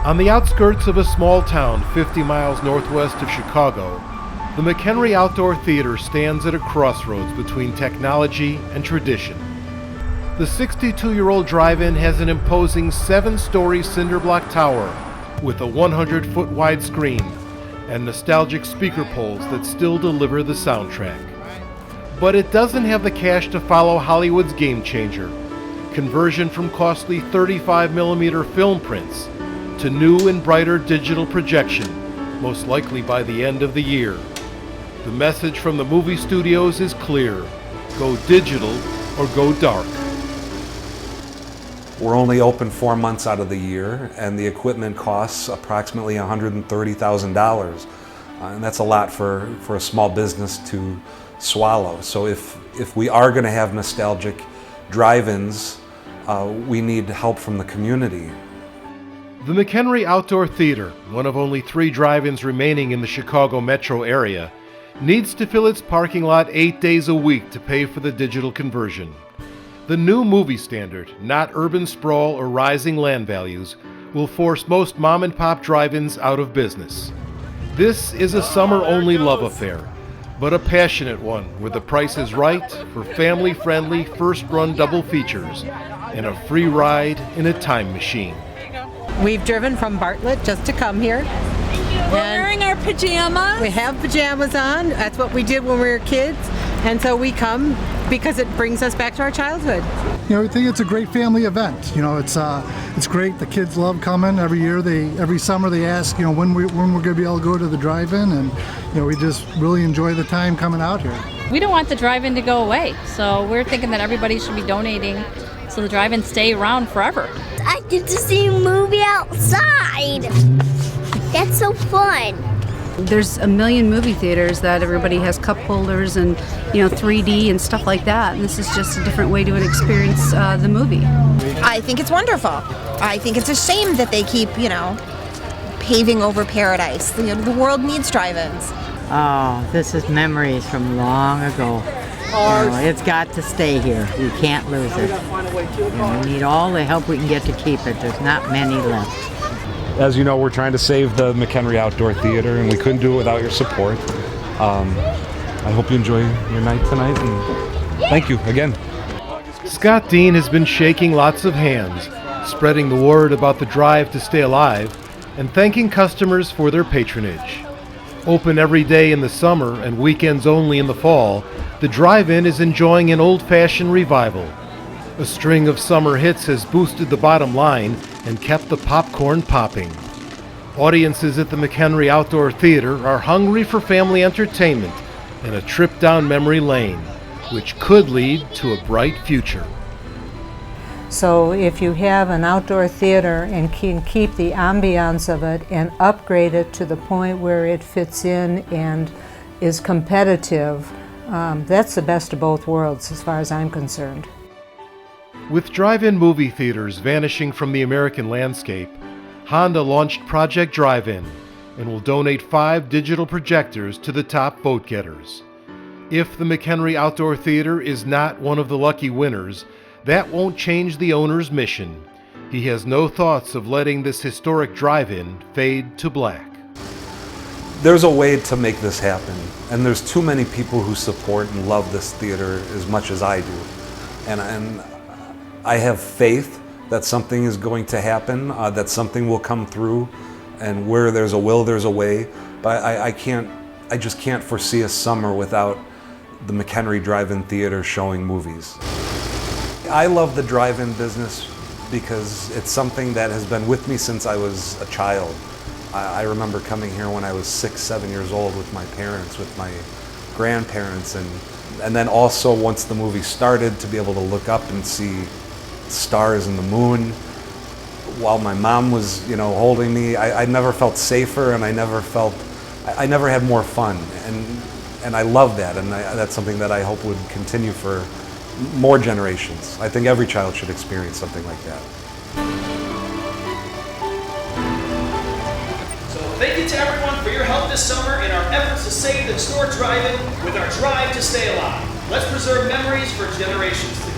On the outskirts of a small town 50 miles northwest of Chicago, the McHenry Outdoor Theater stands at a crossroads between technology and tradition. The 62-year-old drive-in has an imposing 7-story cinder-block tower with a 100-foot wide screen and nostalgic speaker poles that still deliver the soundtrack. But it doesn't have the cash to follow Hollywood's game changer, conversion from costly 35mm film prints to new and brighter digital projection, most likely by the end of the year. The message from the movie studios is clear: go digital or go dark. We're only open 4 months out of the year, and the equipment costs approximately $130,000. And that's a lot for a small business to swallow. So if we are going to have nostalgic drive-ins, we need help from the community. The McHenry Outdoor Theater, one of only 3 drive-ins remaining in the Chicago metro area, needs to fill its parking lot 8 days a week to pay for the digital conversion. The new movie standard, not urban sprawl or rising land values, will force most mom-and-pop drive-ins out of business. This is a summer-only love affair, but a passionate one where the price is right for family-friendly first-run double features and a free ride in a time machine. We've driven from Bartlett just to come here. We're wearing our pajamas. We have pajamas on. That's what we did when we were kids. And so we come because it brings us back to our childhood. You know, I think it's a great family event. You know, it's great. The kids love coming every year. Every summer they ask, you know, when we're going to be able to go to the drive-in, and you know, we just really enjoy the time coming out here. We don't want the drive-in to go away, so we're thinking that everybody should be donating so the drive-in stay around forever. I get to see a movie outside. That's so fun. There's a million movie theaters that everybody has cup holders and, you know, 3D and stuff like that. And this is just a different way to experience the movie. I think it's wonderful. I think it's a shame that they keep, you know, paving over paradise. You know, the world needs drive-ins. Oh, this is memories from long ago. You know, it's got to stay here. We can't lose it. And we need all the help we can get to keep it. There's not many left. As you know, we're trying to save the McHenry Outdoor Theater, and we couldn't do it without your support. I hope you enjoy your night tonight, and thank you again. Scott Dean has been shaking lots of hands, spreading the word about the drive to stay alive, and thanking customers for their patronage. Open every day in the summer and weekends only in the fall, the drive-in is enjoying an old-fashioned revival. A string of summer hits has boosted the bottom line and kept the popcorn popping. Audiences at the McHenry Outdoor Theater are hungry for family entertainment and a trip down memory lane, which could lead to a bright future. So if you have an outdoor theater and can keep the ambiance of it and upgrade it to the point where it fits in and is competitive, that's the best of both worlds as far as I'm concerned. With drive-in movie theaters vanishing from the American landscape, Honda launched Project Drive-In and will donate 5 digital projectors to the top vote-getters. If the McHenry Outdoor Theater is not one of the lucky winners, that won't change the owner's mission. He has no thoughts of letting this historic drive-in fade to black. There's a way to make this happen, and there's too many people who support and love this theater as much as I do. And I have faith that something is going to happen, that something will come through, and where there's a will, there's a way. But I just can't foresee a summer without the McHenry Drive-In Theater showing movies. I love the drive-in business because it's something that has been with me since I was a child. I remember coming here when I was 6, 7 years old with my parents, with my grandparents, and then also once the movie started, to be able to look up and see stars and the moon while my mom was, you know, holding me. I never felt safer, and I never had more fun, and I love that, and that's something that I hope would continue for more generations. I think every child should experience something like that. So thank you to everyone for your help this summer in our efforts to save the historic drive-in with our drive to stay alive. Let's preserve memories for generations to come.